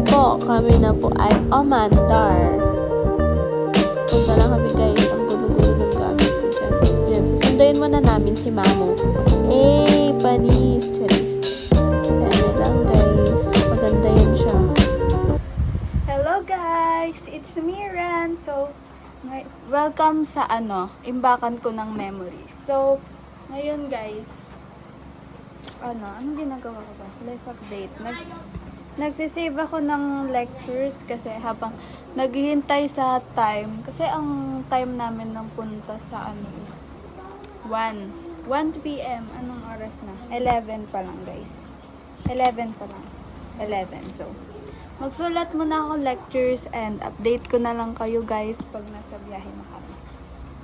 po, kami na po ay umandar. Punta na kami guys, ang gulo-gulo ng gamit ko dyan. Yan, susunduin muna namin si Mamo. Panis, Charis. Yan lang guys, maganda yan siya. Hello guys, it's Miran. So, welcome sa imbakan ko ng memories. So, ngayon guys, anong ginagawa ko ba? Life update. Nagsisave ako ng lectures kasi habang naghihintay sa time, kasi ang time namin ng punta sa is 1 p.m. Anong oras na? 11 pa lang guys. 11 pa lang. 11. So, magsulat muna ako lectures and update ko na lang kayo guys pag nasa biyahe na kami.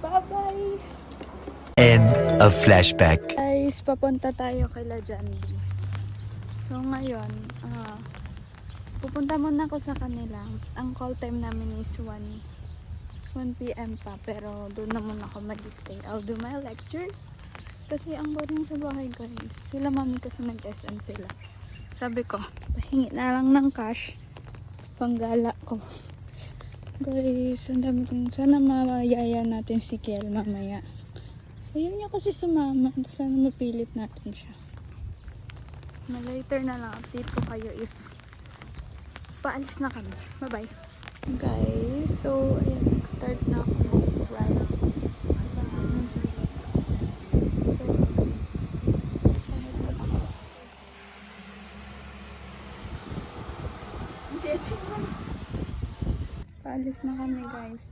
Bye-bye! End of flashback. Guys, papunta tayo kay La Jandy. So ngayon, pupunta muna ako sa kanila. Ang call time namin is 1 p.m. pa, pero doon na muna ako mag-stay. I'll do my lectures. Kasi ang boring sa bahay guys. Sila mami kasi nag-SM sila. Sabi ko, pahingi na lang ng cash. Panggala ko. Guys, ang dami kong, sana mamayaya natin si Kiel mamaya. Ayun niya kasi sumama. Sana mapilit natin siya. So, later na lang update ko kayo if paalis na kami. Bye-bye. Guys, so ayan, nag-start na ako mag-ride. So, paalis na kami guys.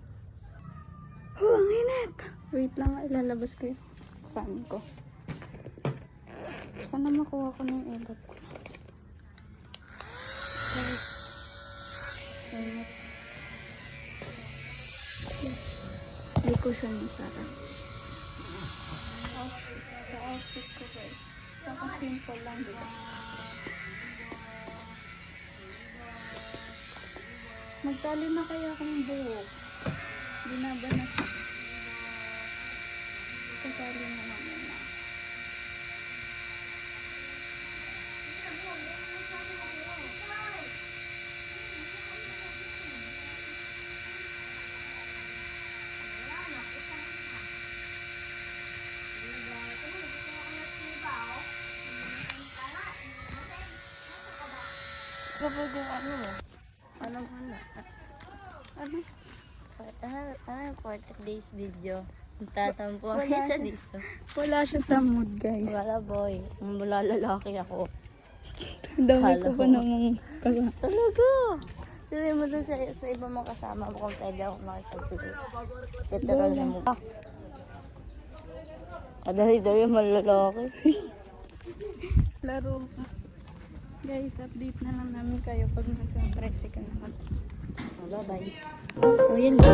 Ang init! Wait lang, ilalabas ko yung fan ko. Sana makuha ko ng ebot ko. Guys, init. Hindi ko siya nasara. Sa outfit ko guys. Naka-simple lang dito. Magtali na kaya akong buhok. Binaba na siya. Magtali na naman na. Kapag yung Ano? Ano 40 days video? Tatampo ang isa dito. Wala siya sa mood guys. Wala boy. Mula lalaki ako. Dami ko pa namang kasama. Talaga! Sabi mo doon sa iba mong kasama mo kung pwede ako makisagpili. Teterol na mo. Kadali-dali yung malalaki. Laro ka. Guys, update na lang namin kayo pag nasa tricycle na kami. Bye-bye. Oh, yun ba?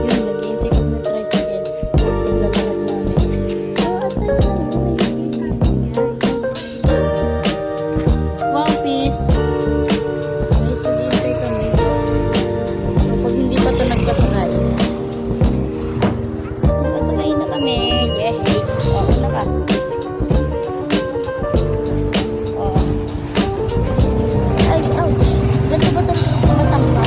Yun, nag-iintay kami ng tricycle. Naglalakad namin. wow, peace. Guys, nag-iintay kami. Kapag hindi pa ito nagkasakay. Nagkasakay na kami. Yay! Oo na ka. Ganito ba ito tumatamba?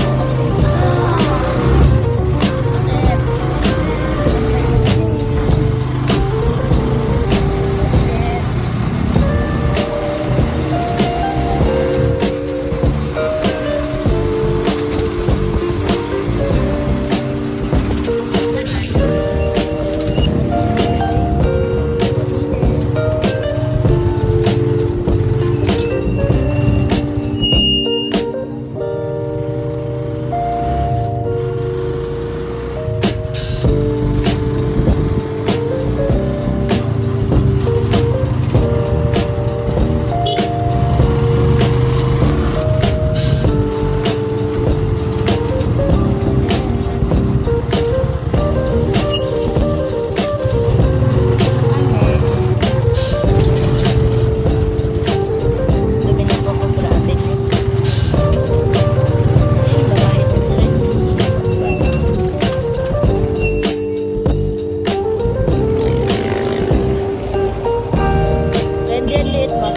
Hindi, liit mo.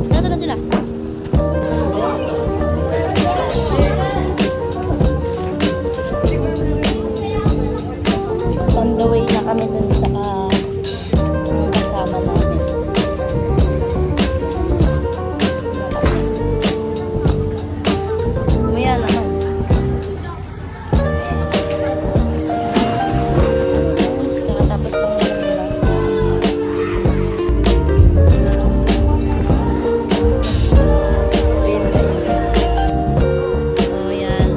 Dito na sila. On the way na kami dun sa kasama namin. Umaya naman. Nakatapos lang yun yung last na. Ayun guys. Oh, yan.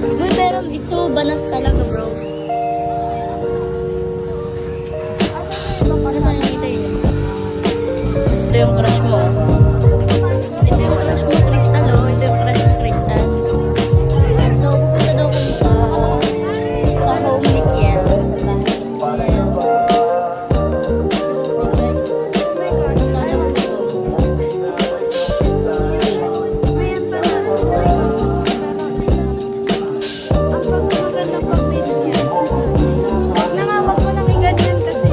Uy, pero it's so banas talaga, bro. Ano ba nakikita yun? Ito yung crush mo. Ito yung crush mo, Crystal, oh. Ito yung crush mo, Crystal. So, pupunta daw kami sa home ni Kiel. Sa bahay ni Kiel. Hey, guys. Sana gusto. Okay. Ang pagmamaganda pag niya. Wag na nga, wag mo nang iganyan kasi.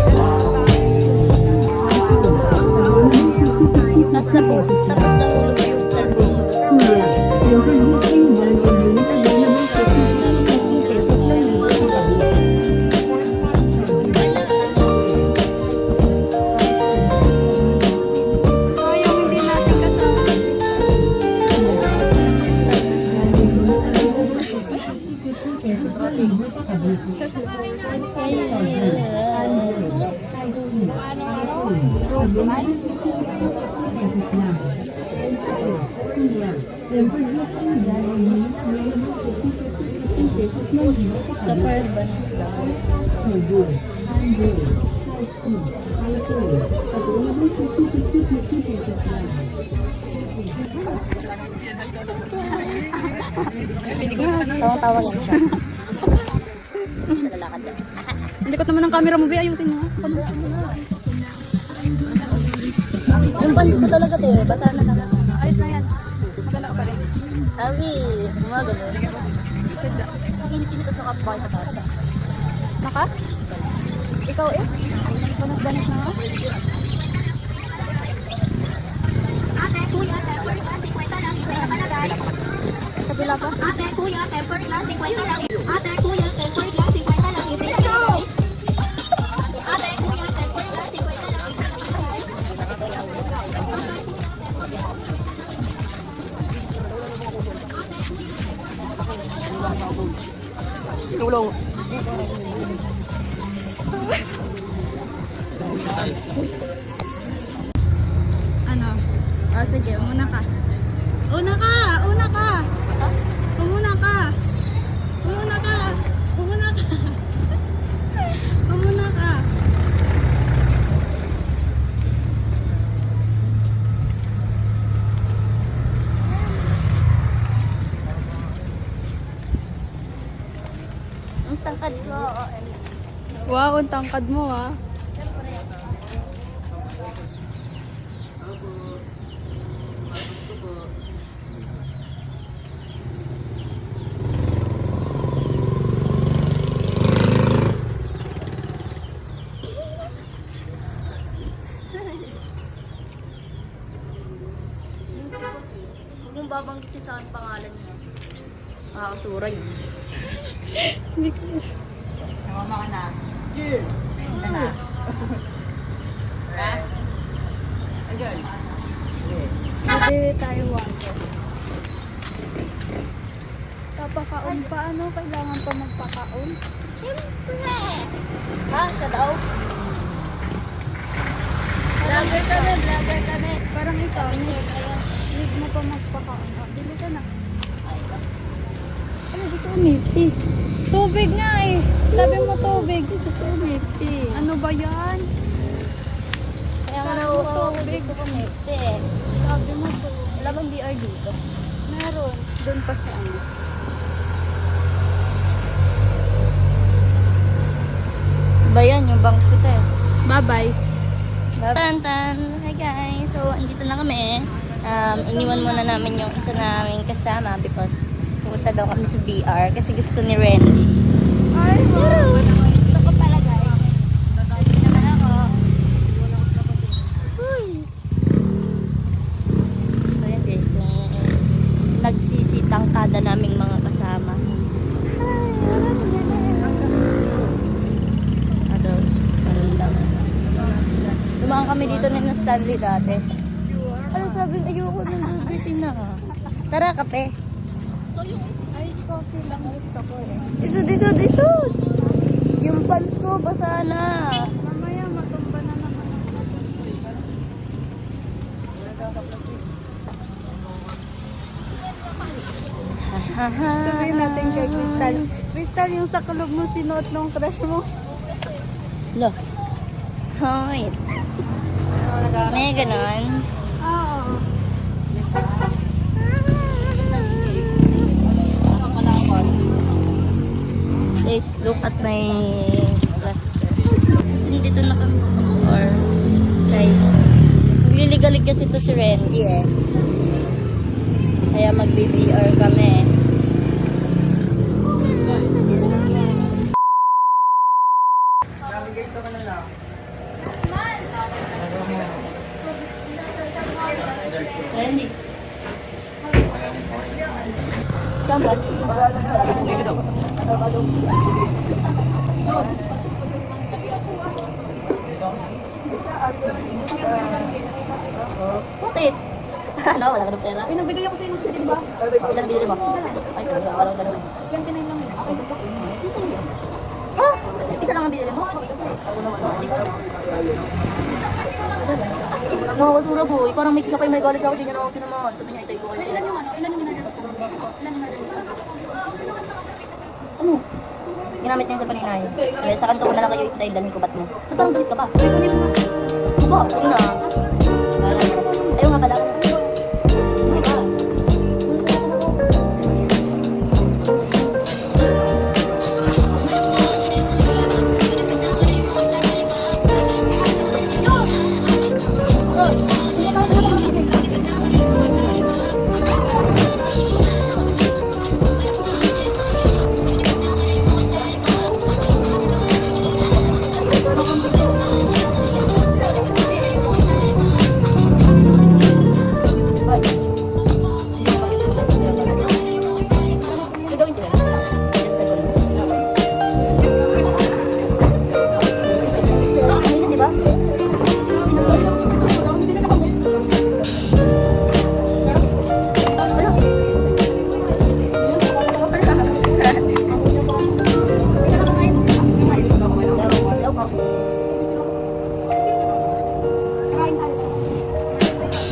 Tapos nahulog yung cellphone mo. So, yung hindi natin kasama. Sa parang banas lang. Tawa-tawa lang siya. Sa lalakad lang. Hindi ko naman ang camera mo, ayusin mo. Yung banis ko talaga to eh. Basa na naman. Ayos na yan. Maganda ka pa rin. Sabi, gumagano. Kinikinig sa kapbahay sa tata. Naka? Ikaw eh? Banas-banas na nga? Kabila pa? Ate, kuya, temper glass, 50 lang. Ate, kuya, temper glass, 50 lang. Ate, kuya, temper glass, 50 lang. Ano? O sige, umuna ka. Una ka! Una ka! Umuna ka! Umuna ka! Umuna ka! Umuna ka! Ang tangkad ko. Wow, ang tangkad mo ah. Huwag mong babanggitin sa akin pangalan niya. Makakasura yun. Namama ka na. Hindi tayo water. Papakaon pa ano? Kailangan pa magpakaon? Ha? Sa daw? Vlogger kami. Parang ikaw, need mo pa magpakaon. Ah, bili ka na. Ano gusto umiti? Tubig nga eh. Sabi mo tubig. Gusto umiti. Ano ba yan? Kaya nga nauuhaw ako gusto ko mete. Sabi mo to. Wala bang BR dito? Meron. Doon pa sa ano. Ba yan? Yung bangs ko eh. Bye-bye. Tan-tan! Hi guys! So, andito na kami. Iniwan muna namin yung isa naming kasama because pupunta daw kami sa BR kasi gusto ni Randy. Ay, Gusto ko pala guys. Sabi naman ako. Uy. So yun guys, yung nagsisitangkada naming mga kasama. Adults, parang lang. Dumaan kami dito na Stanley dati. Ano sabi? Ayoko nang dugitin na. Tara, kape. ay, coffee lang gusto ko eh. Dito. Yung pants ko, basa na. Mamaya matumba na naman ako. Sabihin natin kay Crystal. Crystal, yung sa kulog mo sinuot ng crush mo. Lo. Wait. May ganon. Oo. Guys, look at my plaster. Dito na kami sa car. Guys, nililigalig kasi ito si Randy eh. Kaya mag-BBR kami. Randy. Saan bakit? Ano? Wala ka ng pera? Ay, nagbigay ako sa'yo ng di ba? Ilan binili mo? Ay, sabi ko, walang dalawa. 29 lang yun. Okay, gusto ko. Ha? Isa lang ang binili mo? Nakakasura boy. Parang may kapay may galit ako. Di niya na ako sinaman. Sabi niya, itay ko kayo. Ilan yung ano? Ilan yung ginagawa? Ilan yung ginagawa? Ano? Ginamit niya sa paninayo. Kaya sa kanto ko na lang kayo itay. Dalhin ko ba't mo? So, parang galit ka pa. Aba, sige na. Ayaw nga pala.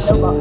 Ano ba?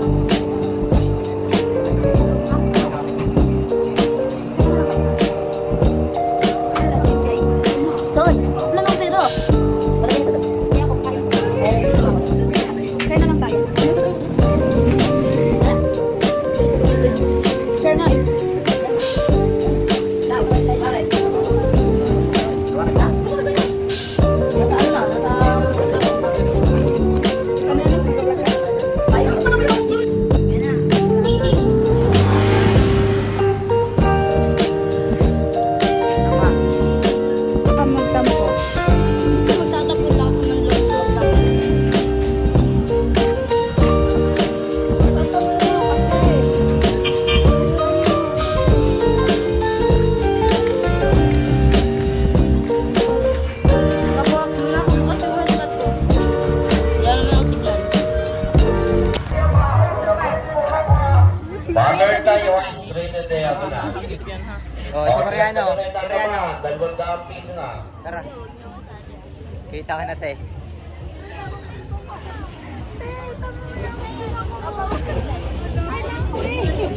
Oh, si Mariano. Mariano. 200 piso na. Tara. Kita ka na, te.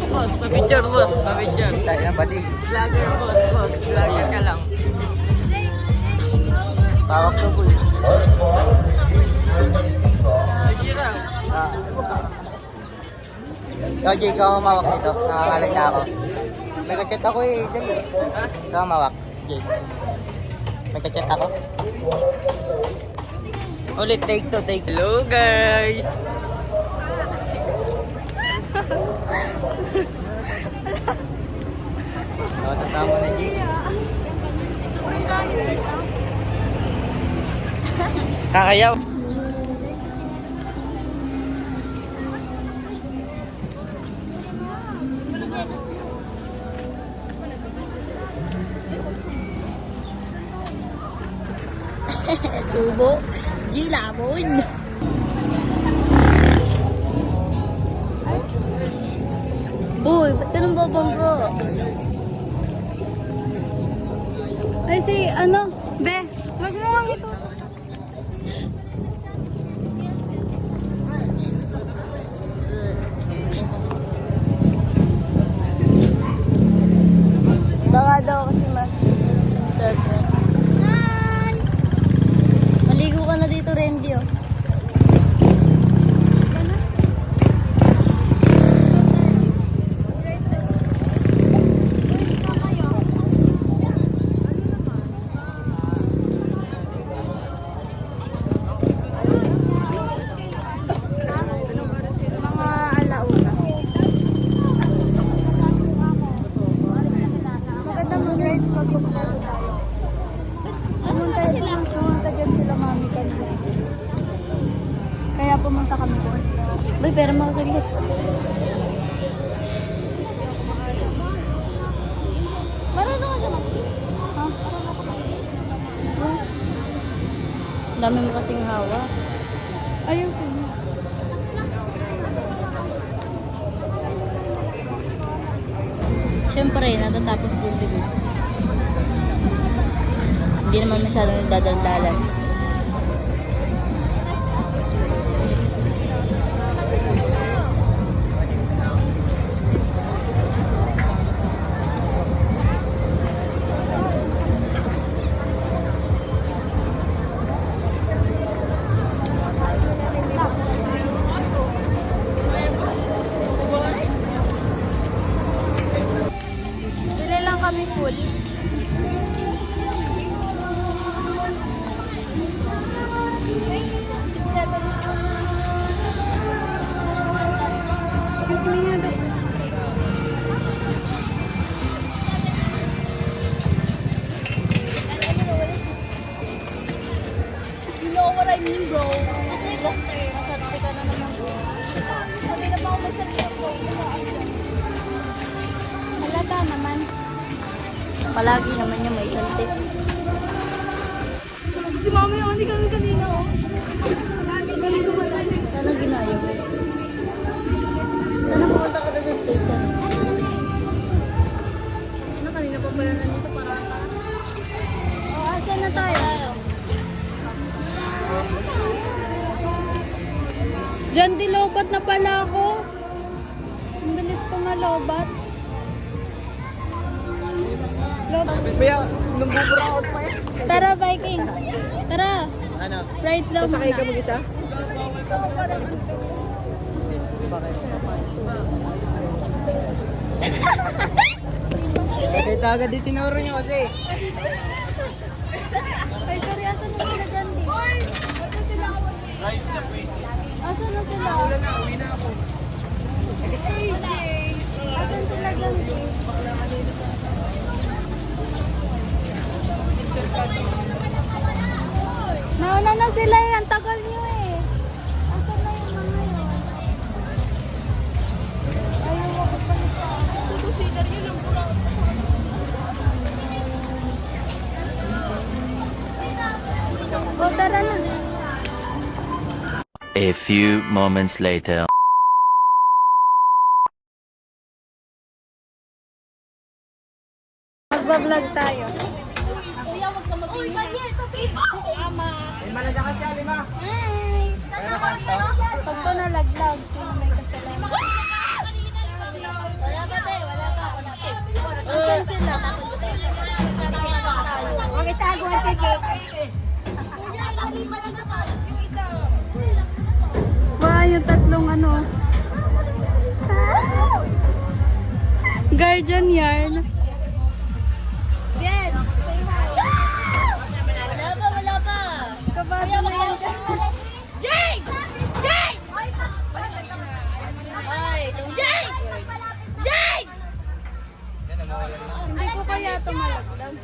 Boss, pa-picture boss, pa-picture. Tayo na, badi. Vlogger boss, vlogger ka lang. Tawag to, boy. Sige lang. Ikaw, Jay, ikaw ang mawak nito. Nangangalan na ako. May kachat ako eh, Jay. Ikaw ang mawak, Jay. May kachat ako. Ulit, take to, take. Hello guys! Oh, tatama na, Jay. Kakayaw. Tubo. Gilamon. Boy, ba't ka nang babangga? Ay, si, ano? Be, wag mo lang ito. Baka daw kasi mas... Hi! Maligo ka na dito, Randy, oh. Mga alauna. Maganda mag-rides pag pumunta tayo. Pumunta dyan sila mami kanina. Kaya pumunta kami doon. Boy, pera mo ako saglit. Marunong ka naman. Ha? Ang dami mo kasing hawa. Ayusin mo. Siyempre, natatapos din din. Hindi naman masyadong dadaldalan. Bili lang kami full. Excuse me nga, babe. You know what I mean, bro? Nasarte ka na naman, bro. Sabi na ba ako may sarili ko? Halata naman. Palagi naman niya may santik. Si mama yung hindi kami kanina, oh. Galing kumatay. Sana ginaya mo. Sana pumunta ka na sa station. Ano, kanina pa pala nandito para. Oh, asan na tayo? Diyan, dilobat na pala ako. Ang bilis ko malobat. Lobat. Tara, Viking. Tara. Ano? Rides daw muna. Sasakay ka mag-isa? Kita agad di tinuro niyo kasi. Ay, sorry, asan na sila dyan, di? Asan na sila? Uwi na ako. Asan sila dyan, di? Nauna na sila eh. Ang tagal niyo eh. Asan na yung mga yun? Ayaw ako pa nito. Consider yun ang pula. O, tara na. A few moments later. Magbablog tayo. Kuya, wag ka mag-ingay. Uy, ganyan. Ito, Ama. Malaga kasi alima. Hi. Pag ito nalaglag, sino may kasalanan? Wala ka, te. Wala ka. Asan sila? Huwag itago ang ticket. Wow, yung tatlong ano. Guardian yarn. Again. Wala pa. Kabado na yan. Jake! Jake! Ay, Jake! Jake! Hindi ko kaya ito malaglag.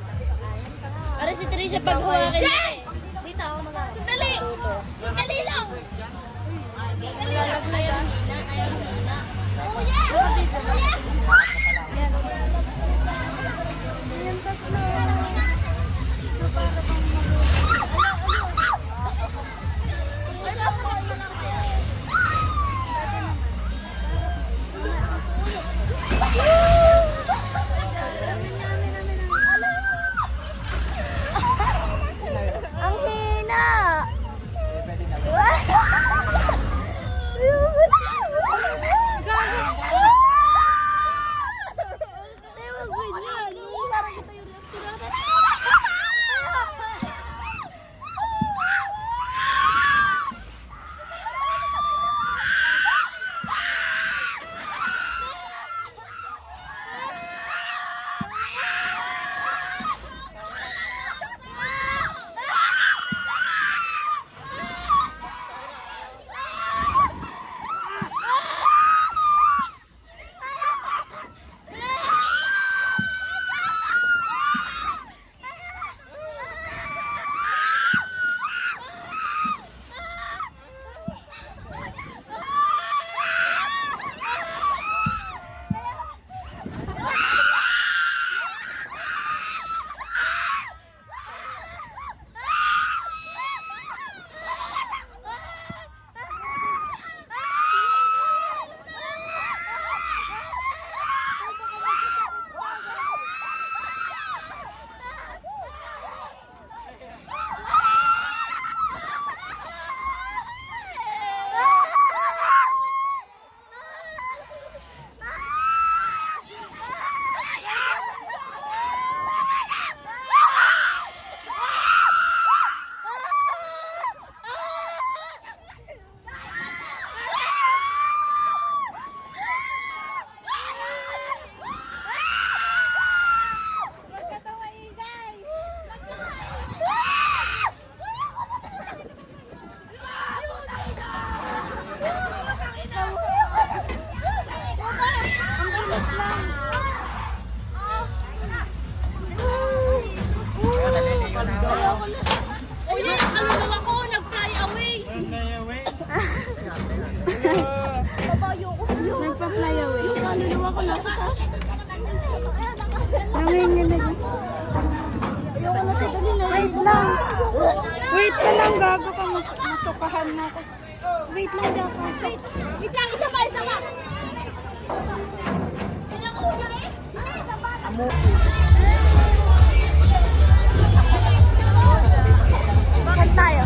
Para si Trisha paghawakin. Jake! Dito ako mag-aaral. Sandali! Dali lang! Ang hina! Nagpa-fly away. Yung kaluluwa ko nasa taas. Nanginginig. Ayoko na dali na. Wait lang. Wait ka lang, gago ka. Masukahan na ako. Wait lang, Jaka. Wait lang, isa pa, isa pa! Pinakahula eh! Isa pa! Bakit tayo?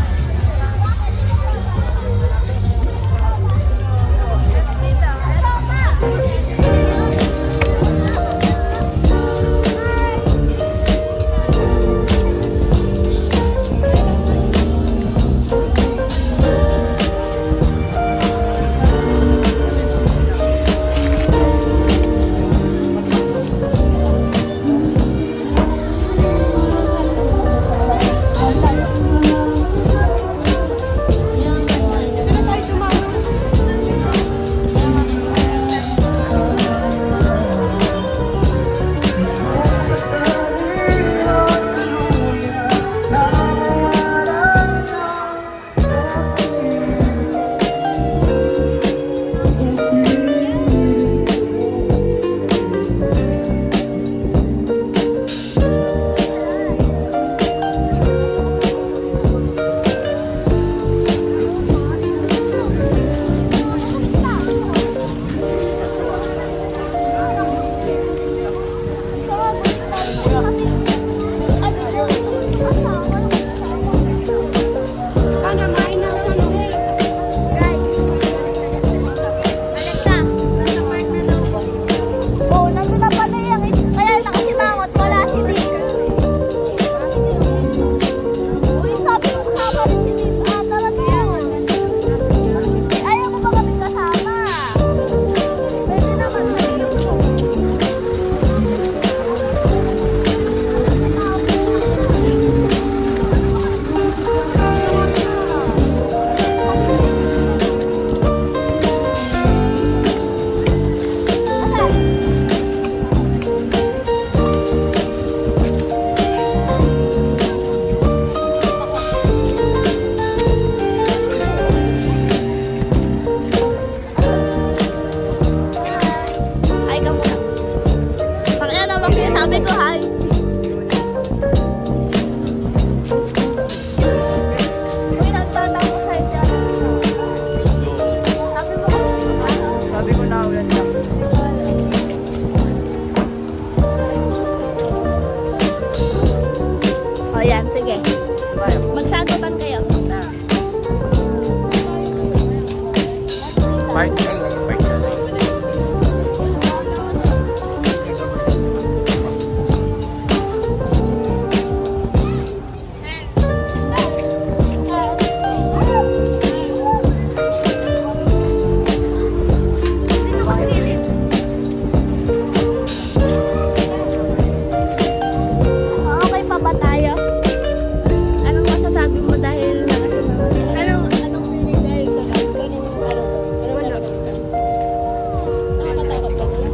Sabi ko, hi. Uy, nagtatapos hi dyan. Sabi mo, Sabi ko na ulan lang. o yan, sige. Magsagutan kayo. Part A. Part A. Okay pa ba tayo? Anong masasabi mo dahil anong feeling dahil sa kanong ano to? Wala. Nakakatakot ba doon?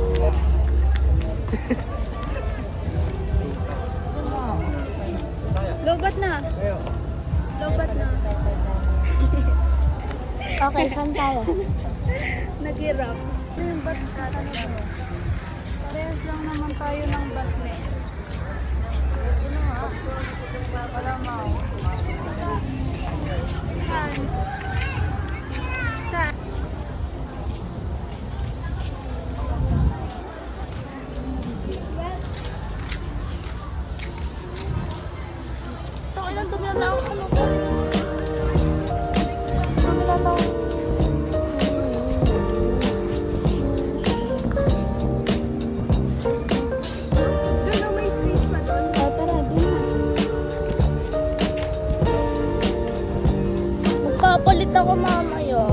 Lobat na. Lobat na. Okay, saan tayo? Naghirap. Yung bat Parehas lang naman tayo ng batne. Saan? Saan? Ito, ilan dumalaw? Ano ko? Dumalaw. Doon na may space pa doon. Tara, dun na. Magpapalit ako mamaya.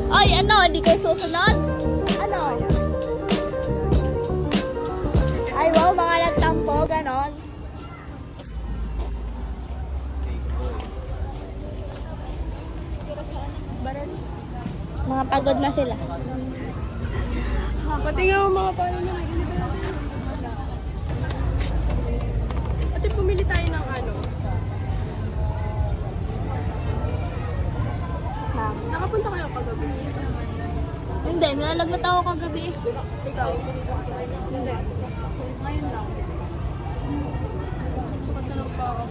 Ay, ano? Hindi kayo susunod? Ano? Ay, wow, mga nagtampo, ganon. Mga pagod na sila. Patingin mo mga paano na. Ate, pumili tayo ng ano. Nakapunta kayo kagabi. Hindi, nalalagnat ako kagabi. Ikaw? Hindi. Ngayon lang. Patanong pa ako.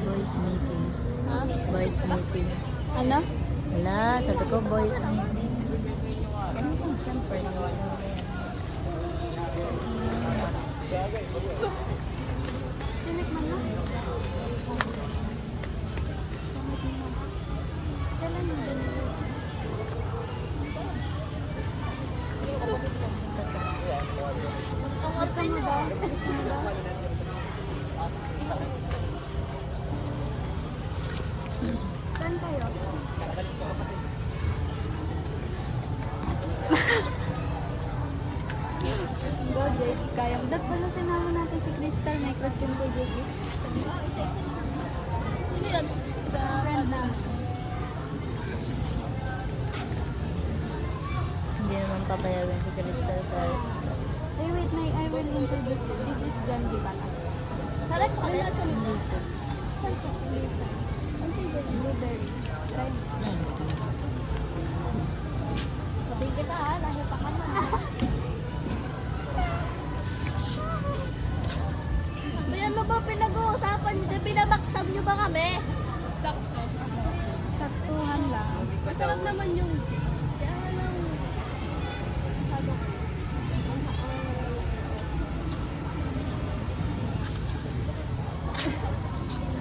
Boys meeting. Boys meeting. Ano? Wala, sabi ko boys meeting. Tinikman na? Kailan mo din? Ang atay mo daw? Saan kayo? Go, Jake. Kaya. Dad pala sinama natin si Crystal. May crush yung kay Jake. Ano yan? Friend na. Hindi naman papayagan si Crystal pero Hey, wait, I will introduce you. This is John Gibana. Sarap ko kaya sa hindi ko. Blueberry. Try mo. sabi kita ha, nasa pa ka na. Ayan mo ba pinag-uusapan niyo? Pinamaksam niyo ba kami? Saktuhan lang. Masarap naman yung...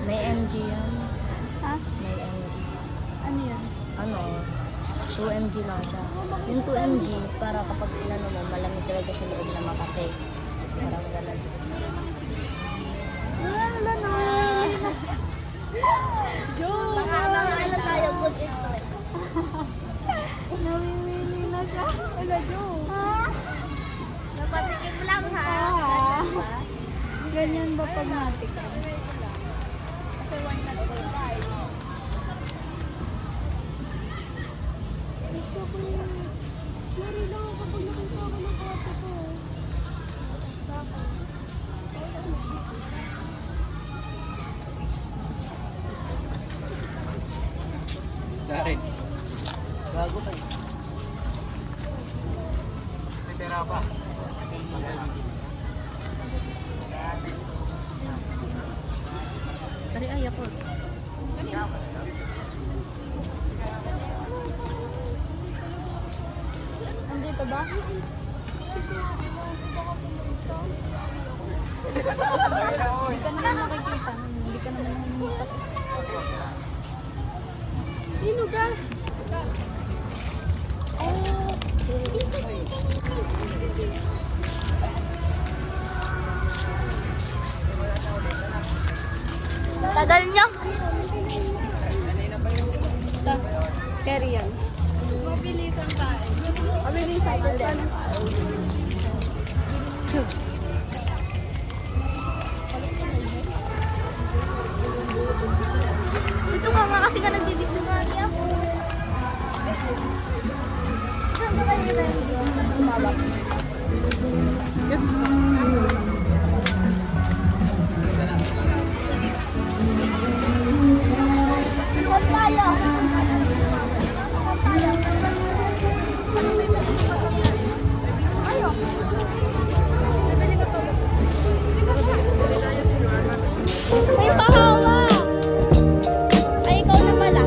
May MG yan. Ha? May MG. Ano yan? Ano? 2mg lang siya. Yung 2mg, para kapag inano mo, malamig talaga sa loob na makate. Parang ganun. Wala na. Baka ano tayo, good influence. Nawimili na siya. Wala, Joe. Napatikin mo lang ha. Ganyan ba pag natik? Sorry. Bago pa eh. May pera pa. Ari ay ako. Andito ba? Hindi ka naman nakikita. Hindi ka naman nakikita. Sino ka? Tagal nyo. Carry yan. Mabilisan tayo. Mabilisan tayo. Dito ka nga kasi ka nagbibigyo nga niya. May pahawa! Ay, ikaw na pala.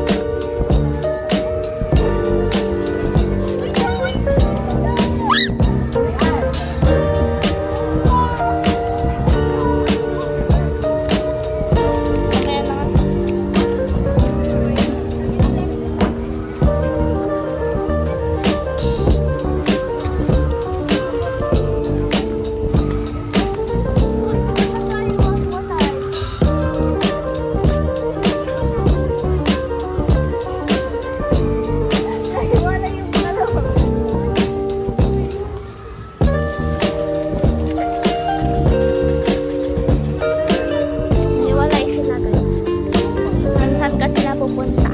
Hiwalay sila guys. Saan ka sila pupunta?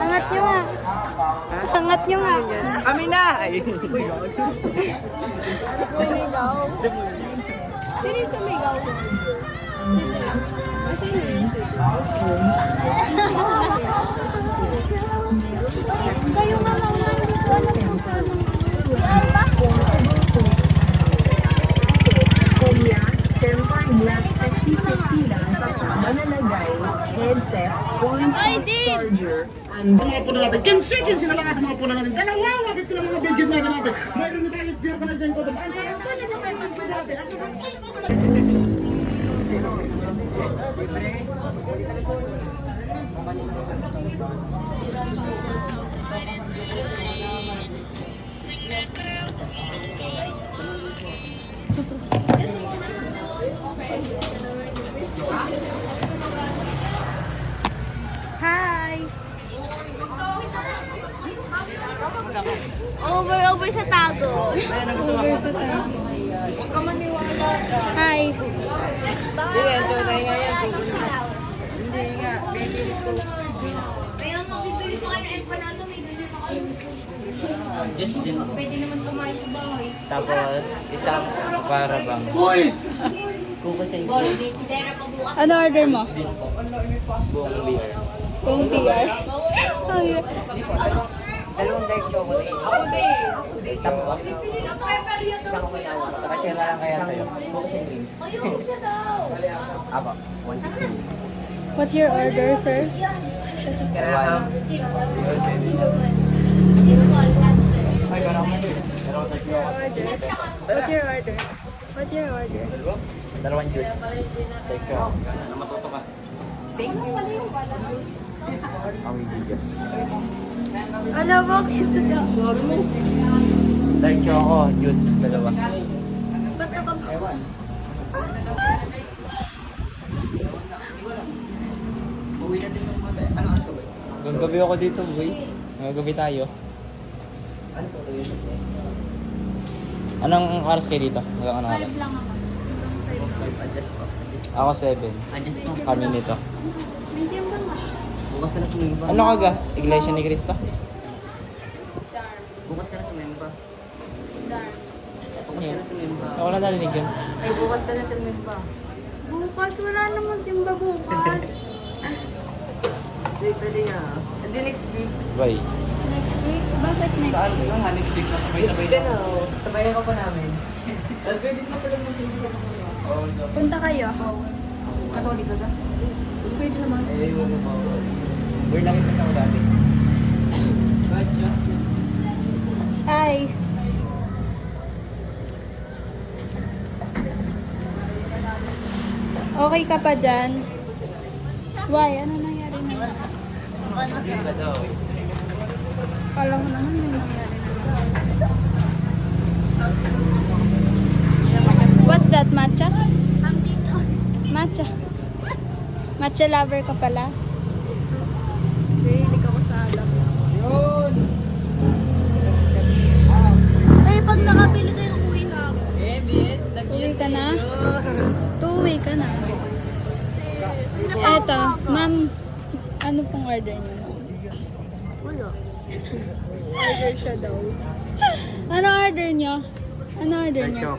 Angat nyo nga. Angat nyo nga. Kami na! Ay. Sumigaw. Sino yung sumigaw? Sino yung Kayo nga lang na hindi ko alam kung paano. Kuya, temper glass at sila kasama nalagay, headset, phone, charger, mga puno natin. Kinsikin sila lahat ng mga puno natin. Dalawa, wakit sila mga budget natin. Mayroon na tayo beer ka na dyan ko. Ang kaya na tayo ng budget natin. Hi! Over sa tago. Hi! Kaya nga, bibili ko kayo ng empanado, may bibili ko kayo. Pwede naman kumain sa bahay. Tapos, isang para bang. Kuko sa inyo. Si Dera pa bukas. Ano order mo? Buong beer. Kung PR? Dalawang dark chocolate. Sampo. Pakachera lang kaya sa'yo. Kuko sa inyo. Ayun, siya daw. Apo. 160. What's your order, sir? Kaya What's your order? What's your order? dalawang juice. Dark chocolate. Ano matuto ka? Awi bigyan. Ano mo? Kito daw. Dark choco, juice, dalawa. Ba't ako? Gagabi ako dito, boy. Gagabi tayo. Anong oras kayo dito? Hanggang anong oras? Ako 7. Kami nito. Bukas ka na sumimba. Ano ka ga? Iglesia ni Cristo? Bukas ka na sumimba. Bukas ka Yan. na sumimba. Ako na narinig yun. Ay, bukas ka na sumimba. Bukas, wala naman simba bukas. Hindi, pwede nga. Hindi next week. Bye. Next week? Bakit next Saan? Yung next week na sabay-sabay na. Sabayan ka pa namin. Pwede mo talagang magsimba ka na. Punta kayo? Katolik ka na? Pwede naman. Eh, yung mo. We're lang ito sa dati. Hi! Okay ka pa dyan? Why? Ano nangyari na? Kala mo naman may nangyari na. What's that? Matcha? Matcha. Matcha lover ka pala? Hindi ka ko sa alam. Eh, pag nakabili kayo, uwi na ako. Uwi ka na? Uwi ka na. Eto, ma'am, ano pong order niyo? Wala. Order siya daw. Ano order niyo? Ano order niyo?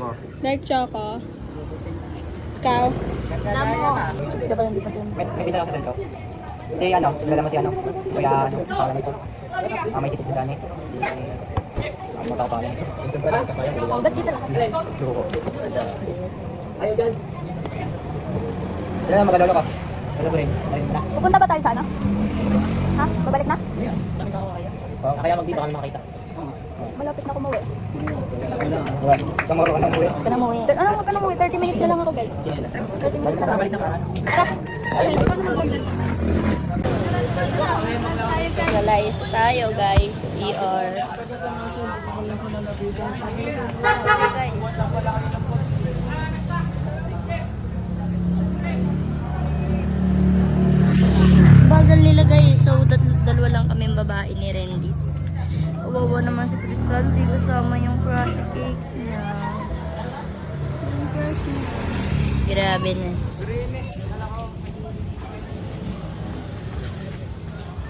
Dark choco. Ikaw? May kita ako dito. Si ano, kilala mo si ano? Kuya ano, pangalan nito. May si Dani. Ang mata pa niya. Isang pala kasaya. Ba't kita lang? Ayaw dyan. Kailan magalolo ka? Hello, Brin. Ayun na. Pupunta ba tayo sa ano? Ha? Babalik na? Kaya magdito ka na makita. Malapit na kumuwi. Kamaro ka na po. Ano, huwag ka na umuwi. 30 minutes na lang ako, guys. 30 minutes na lang. Balik na ka. Tara. Ay, ikaw naman gagawin. Nalayas tayo, guys. ER. Bagal nila, guys. So, dalawa lang kami yung babae ni Randy. Kawawa naman si Crystal. Di kasama yung crush cake niya. Grabe na.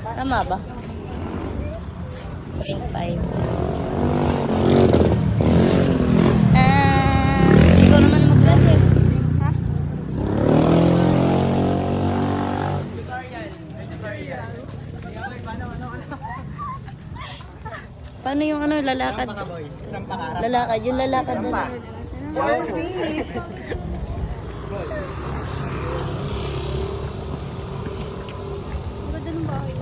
Tama ba? 0.5. Ikaw naman mag-ready. Ha? Paano yung ano, lalakad? Lalakad, yung lalakad na. Ganda ng bahay.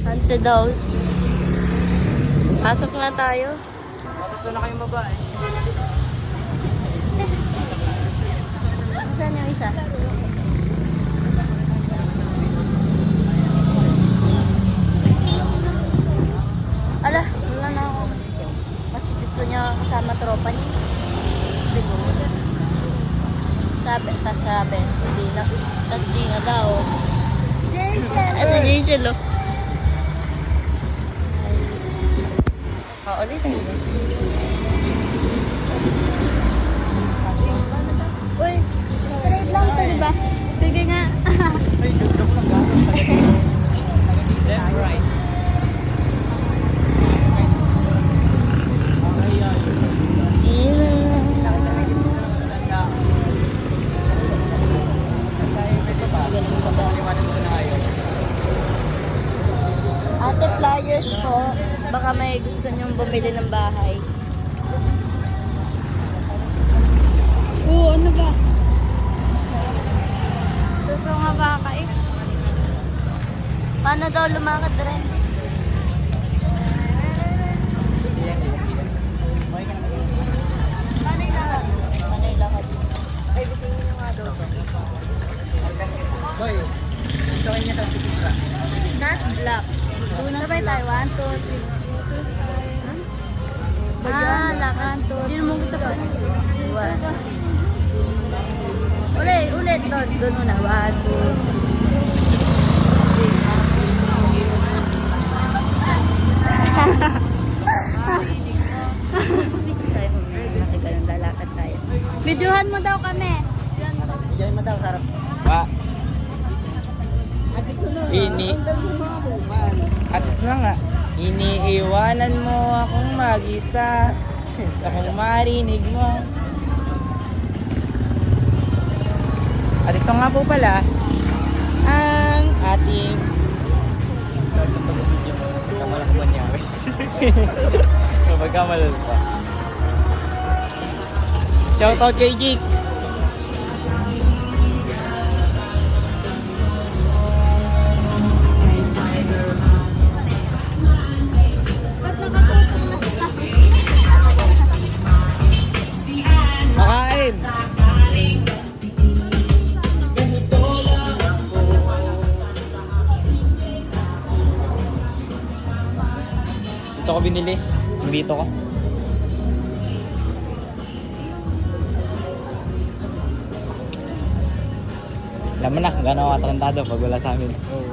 Haunted house. Pasok na tayo. Ito na kayong babae. Saan yung isa? Ala, wala na ako. Mas gusto niya kasama tropa niya. Hindi ko. Sabi, hindi na. Tapos di na daw. Asa Jaycel, oh. Ulit tayo. Uy, trade lang to, diba? Sige nga. Left, right. Ate, flyers po. Baka may gusto niyong bumili ng bahay. Oo, ano ba? Gusto nga baka eh. Paano daw lumakad rin? Panay lakad. Ay, gusto niyo nga daw. Boy, gusto niya sa sikita. Not black. Sabay tayo, 1, 2, 3. Lakad. Hindi naman kita pa. Ulit. Doon muna. 1, 2, 3. Lalakad tayo. Videohan mo daw kami. Diyan mo daw, sarap. Wa. At na nga, iniiwanan mo akong mag-isa. Gusto kong marinig mo. At ito nga po pala, ang ating kamalakban niya. Magkamalal pa. Shoutout kay Geek. Makain. Ito ko binili. Imbito ko. Alam mo na, gano'n ako atarantado pag wala sa amin. Oo.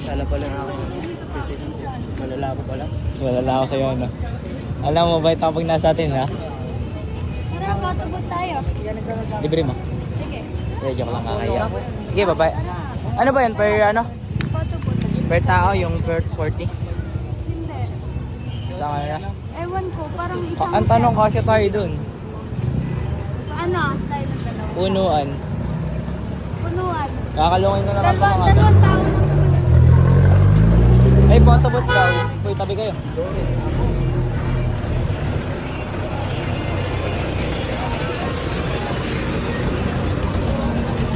Sala pa lang ako. Malala ako pala. Malala ako sa'yo, ano. Alam mo, bait ako pag nasa atin, ha? Tara, photobooth tayo. Libre mo. Sige. Joke lang, kakaya. Sige, bye-bye. Ano ba yan? Per ano? Photobooth. Per tao, yung per 40? Hindi. Saan ka na? Ewan ko, parang isang... Ang tanong kasi tayo dun. Ano? Tayo ng dalawa. Punuan. Punuan. Kakalungin na naman ito mga Dalawang tao. Ay, photobooth daw. Uy, tabi kayo.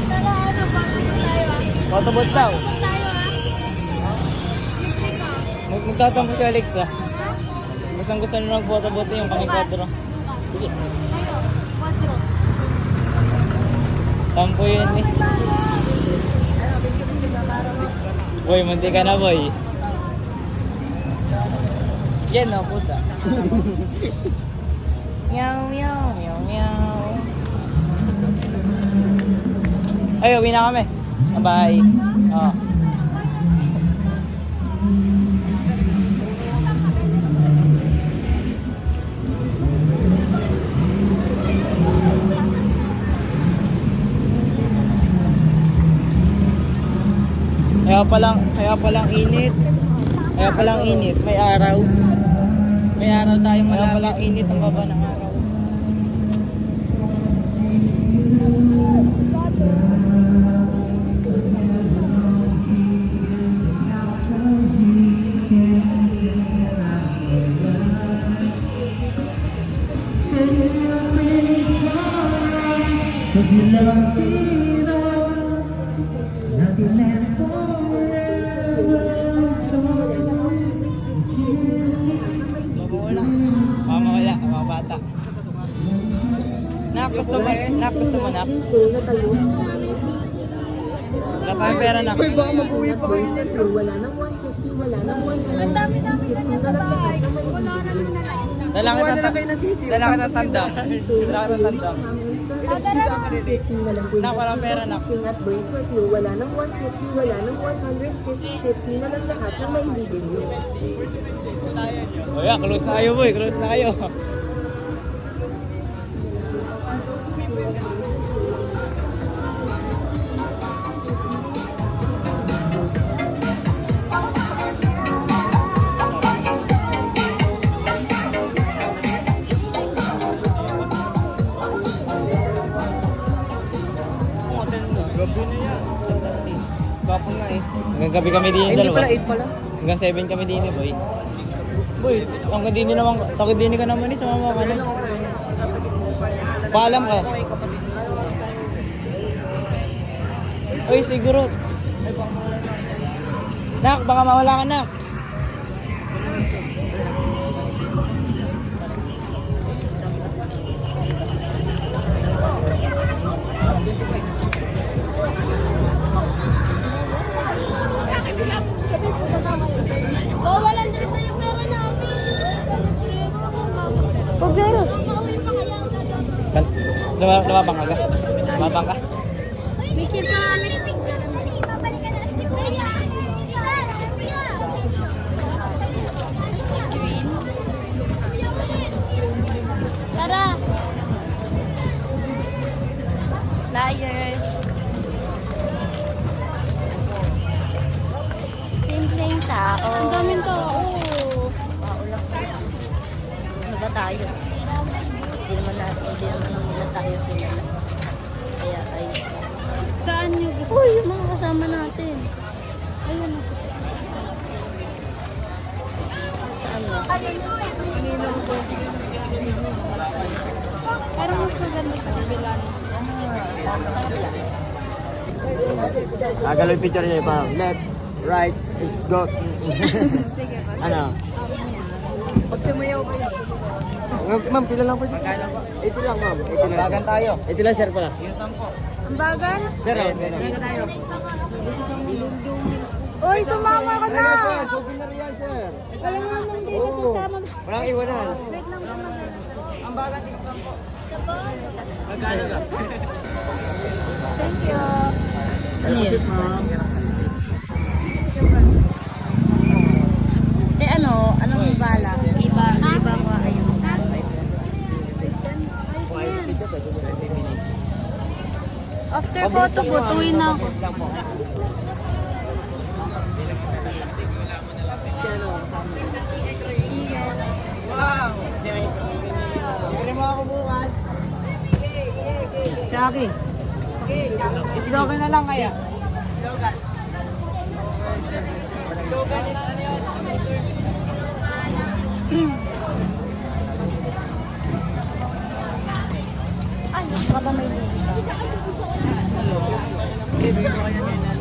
Tara, ano, photobooth tayo ah. Photobooth daw. Tayo ah. Magtatampo si Alexa. Gusto na ng photobooth yung kami 4. Sige. Tayo. 4. Tampo yun eh. Boy, munti ka na boy. Yan o, puta. Meow, meow, meow, meow. Ay, uwi na kami. Bye. Oh. Kaya palang init. May araw. May araw tayong malapit. Kaya palang init ang baba ng araw. Mamawala, mga bata. Nak, gusto mo? Nak, gusto mo, nak? Wala tayong pera, nak. Wala nang 150, wala nang 100. Ang dami-dami na niya babay. Wala na nang nalain. Lalaki ng tanda. Lalaki ng tanda. Nak, walang pera, nak. At bracelet nyo, wala nang 150, wala nang 150, 50 na lang lahat ng maibigin nyo. O yan, close na kayo, boy. Close na kayo. Hanggang gabi kami din dalawa. Hindi pala 8 pala. Hanggang 7 kami din boy. Boy, hanggang din naman, takot din ka naman sa mama ka na. Paalam ka. Uy, siguro. Nak, baka mawala ka, nak. Walang dito yung pera namin. Pagdero. Lumabang ka? Lumabang ka? May sila kami ng picture. Babalik ka na lang si Kuya. Tara. Flyers. Simpleng tao. Ang daming tao. Maulak. Ano ba tayo? Hindi naman nila tayo kilala. Kaya ay... Saan nyo gusto? Uy, yung mga kasama natin. Ayun. Saan ba? Pero mas maganda sa kabila. Gagalaw yung picture niya parang left, right, let's go. Sige pa. Ano? Pag sumayaw kayo. Ma'am, pila lang po. Magkano po? 80 lang, ma'am. 80 lang. Bagan tayo. 80 lang, sir pala. Ang bagal? Sir, tayo. Uy, sumama ka na! souvenir yan, sir. Walang naman dito kasama. Walang iwanan. Wait lang po Ang bagan, tignan po. Magkano lang? Thank you. Ano yun? Eh ano? Anong bala? Iba ko ayun. After photo, butuin na ako. Wow! Bili mo ako bukas. Shaki. Slogan na lang kaya. Slogan. Slogan is ano yun? Ay, baka ba may link? Bibigyan ko kayo nila.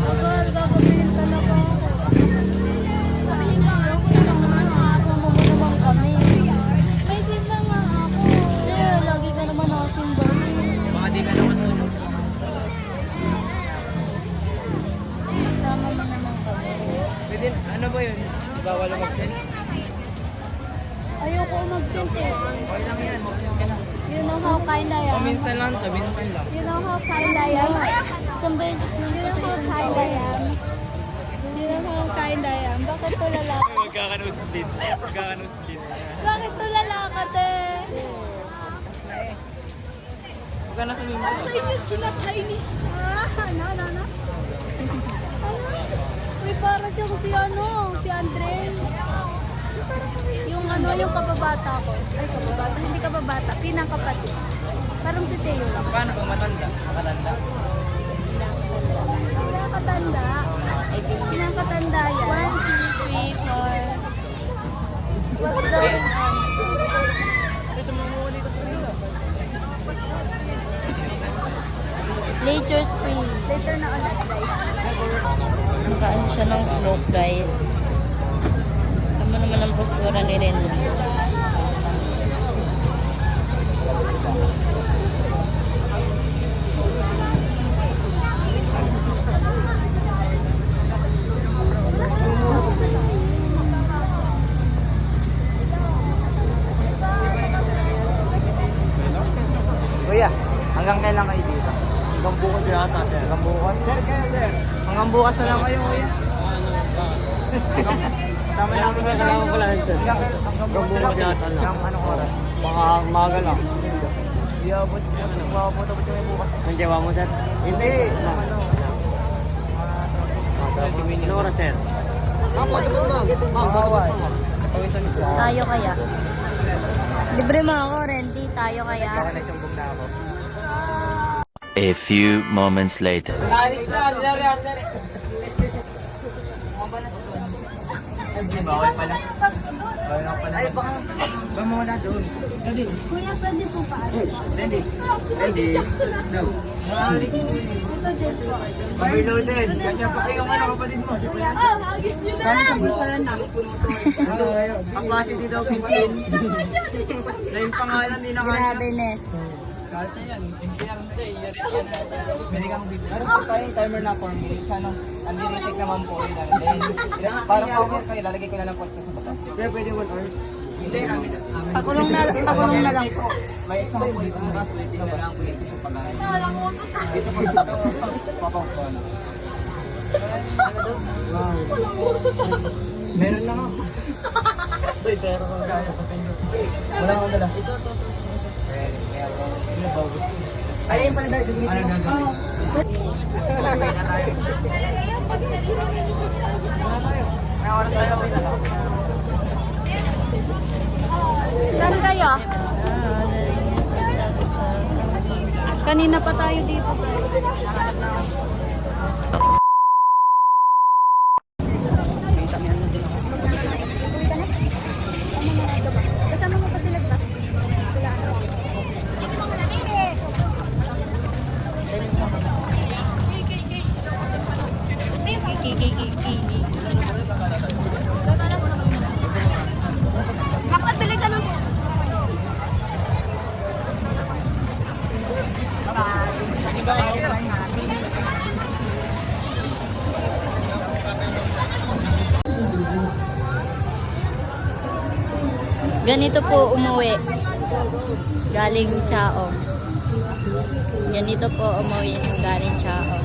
Bagal, gagawin talaga ako. Sabihin na ako. Kasama mo naman kami. May din na nga ako. Lagi ka naman nakasimba. Baka di ka naman sa loob. Sama mo naman kami. Pwede, ano ba yun? Bawal ang mag-send? Ayoko mag-send eh. Okay lang yan, mag-send ka na. You know how kind I am? Minsan lang to, minsan lang. You know how kind I am? Saan ba yun? You know how kind I am? You know how kind I am? Bakit to lalaki? Magkakanusplit. Magkakanusplit. Bakit to lalaki, te? Huwag ka na sabihin mo. Sa inyo sila Chinese. Ano? Uy, parang siya ko si si Andre. Yung yung kababata ko. Ay, kababata. Hindi kababata. Pinakapatid. Parang si Teo lang. Paano kung matanda? Makatanda? Pinakatanda. Pinakatanda yan. 1, 2, 3, 4. Nature Spring. Later na ulit, guys. Nakaano siya ng smoke, guys. Tama naman ang postura ni Ren. Kuya, hanggang kailan kayo dito? Hanggang bukas yata, sir. Hanggang bukas? Sir, kayo, sir. Hanggang bukas na lang kayo, kuya. Tama namin na kailangan ko lang, sir. Hanggang bukas yata lang. Anong oras? Mga umaga lang. Iabot yung bukas. Nandiyan mo, sir? Hindi. Ano oras, sir? Tayo kaya. Libre mo ako, Rendy. Tayo kaya. A few moments later. Alis na, bawal pala. Ay, baka muna doon. Kuya, pwede po pa. Ready? No. Overloaded. Kanya pa kayo ano kapatid mo. Kuya, agis nyo na. Capacity daw 15. Na yung pangalan din na Grabe, Ness. Pwede kang video. Meron po tayong timer na 4 minutes. Ano? Unlimited naman po yun. Then, parang power kayo, lalagay ko na lang po ito sa baba. Kaya pwede 1 hour? Hindi, namin. Pakulong na lang po. May exam po dito sa kaso. Dito na lang po dito sa pag-aaral. Dito po sa papaw po. Meron lang ako. Pero wala akong dala. Ay, yung pala dahil gagawin. Ano gagawin? May oras tayo. Saan kayo? Kanina pa tayo dito, guys. Kasama mo pa sila, ba? Sila ano? Makapili ka ng... Ganito po umuwi. Galing Chaong. Ganito po umuwi ng galing Chaong.